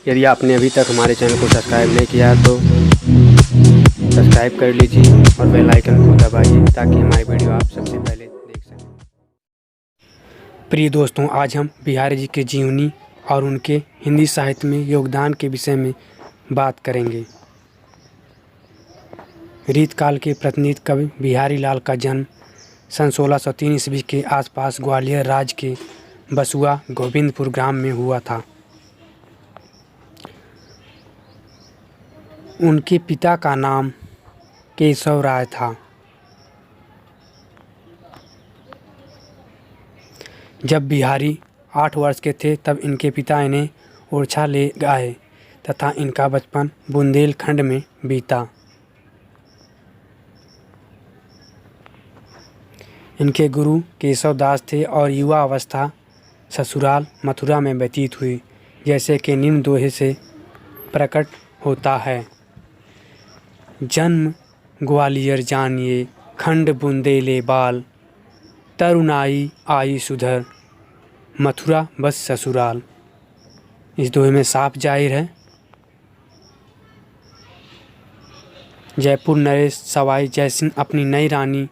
यदि आपने अभी तक हमारे चैनल को सब्सक्राइब नहीं किया है तो सब्सक्राइब कर लीजिए और बेल आइकन को दबाइए ताकि हमारी वीडियो आप सबसे पहले देख सकें। प्रिय दोस्तों, आज हम बिहारी जी के जीवनी और उनके हिंदी साहित्य में योगदान के विषय में बात करेंगे। रीतकाल के प्रतिनिधि कवि बिहारी लाल का जन्म सन 1603 ईस्वी के आसपास ग्वालियर राज्य के बसुआ गोविंदपुर ग्राम में हुआ था। उनके पिता का नाम केशव राय था। जब बिहारी 8 वर्ष के थे तब इनके पिता इन्हें ओरछा ले आए तथा इनका बचपन बुंदेलखंड में बीता। इनके गुरु केशव दास थे और युवा अवस्था ससुराल मथुरा में व्यतीत हुई, जैसे कि निम्न दोहे से प्रकट होता है। जन्म ग्वालियर जानिए खंड बुंदेले बाल, तरुणाई आई सुधर मथुरा बस ससुराल। इस दोहे में साफ जाहिर है जयपुर नरेश सवाई जयसिंह अपनी नई रानी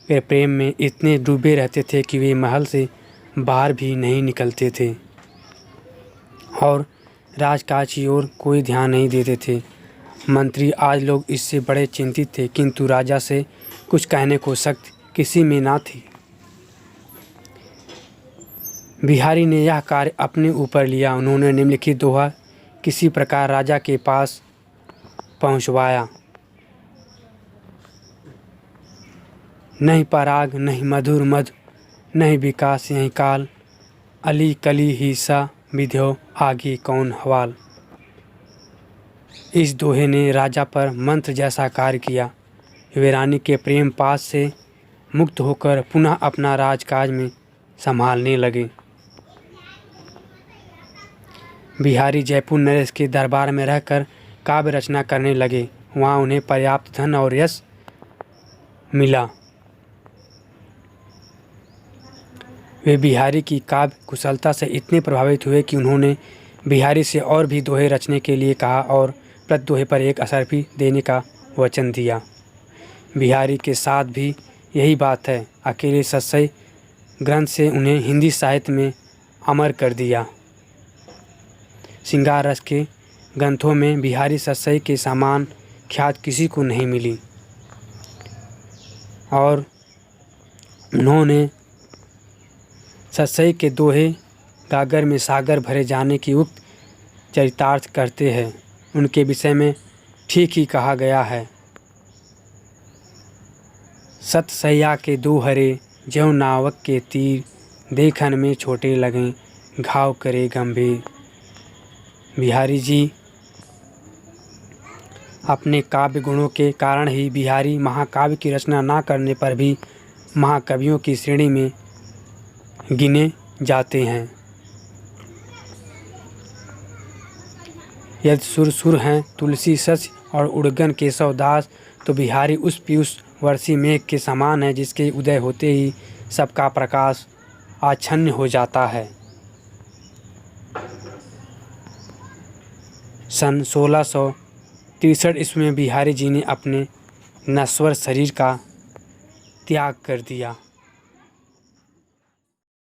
के प्रेम में इतने डूबे रहते थे कि वे महल से बाहर भी नहीं निकलते थे और राजकाज की ओर कोई ध्यान नहीं देते थे। मंत्री आज लोग इससे बड़े चिंतित थे, किंतु राजा से कुछ कहने को शक्ति किसी में ना थी। बिहारी ने यह कार्य अपने ऊपर लिया। उन्होंने निम्नलिखित दोहा किसी प्रकार राजा के पास पहुंचवाया। नहीं पराग नहीं मधुर मध, नहीं विकास यहीं काल, अली कली ही सा विध्यो आगे कौन हवाल। इस दोहे ने राजा पर मंत्र जैसा कार्य किया। वे रानी के प्रेम पास से मुक्त होकर पुनः अपना राजकाज में संभालने लगे। बिहारी जयपुर नरेश के दरबार में रहकर काव्य रचना करने लगे। वहाँ उन्हें पर्याप्त धन और यश मिला। वे बिहारी की काव्य कुशलता से इतने प्रभावित हुए कि उन्होंने बिहारी से और भी दोहे रचने के लिए कहा और प्रति दोहे पर एक असर भी देने का वचन दिया। बिहारी के साथ भी यही बात है। अकेले सत्सई ग्रंथ से उन्हें हिंदी साहित्य में अमर कर दिया। श्रृंगार रस के ग्रंथों में बिहारी सत्सई के समान ख्यात किसी को नहीं मिली और उन्होंने सत्सई के दोहे गागर में सागर भरे जाने की उक्त चरितार्थ करते हैं। उनके विषय में ठीक ही कहा गया है। सतसैया के दो हरे ज्यों नावक के तीर, देखन में छोटे लगें घाव करे गंभीर। बिहारी जी अपने काव्य गुणों के कारण ही बिहारी महाकाव्य की रचना ना करने पर भी महाकवियों की श्रेणी में गिने जाते हैं। यदि सुर सुर हैं तुलसी सच और उड़गन केशव दास, तो बिहारी उस पीयूष वर्षी मेघ के समान है जिसके उदय होते ही सबका प्रकाश आच्छन्न हो जाता है। सन 1663 ईस्वी में बिहारी जी ने अपने नश्वर शरीर का त्याग कर दिया।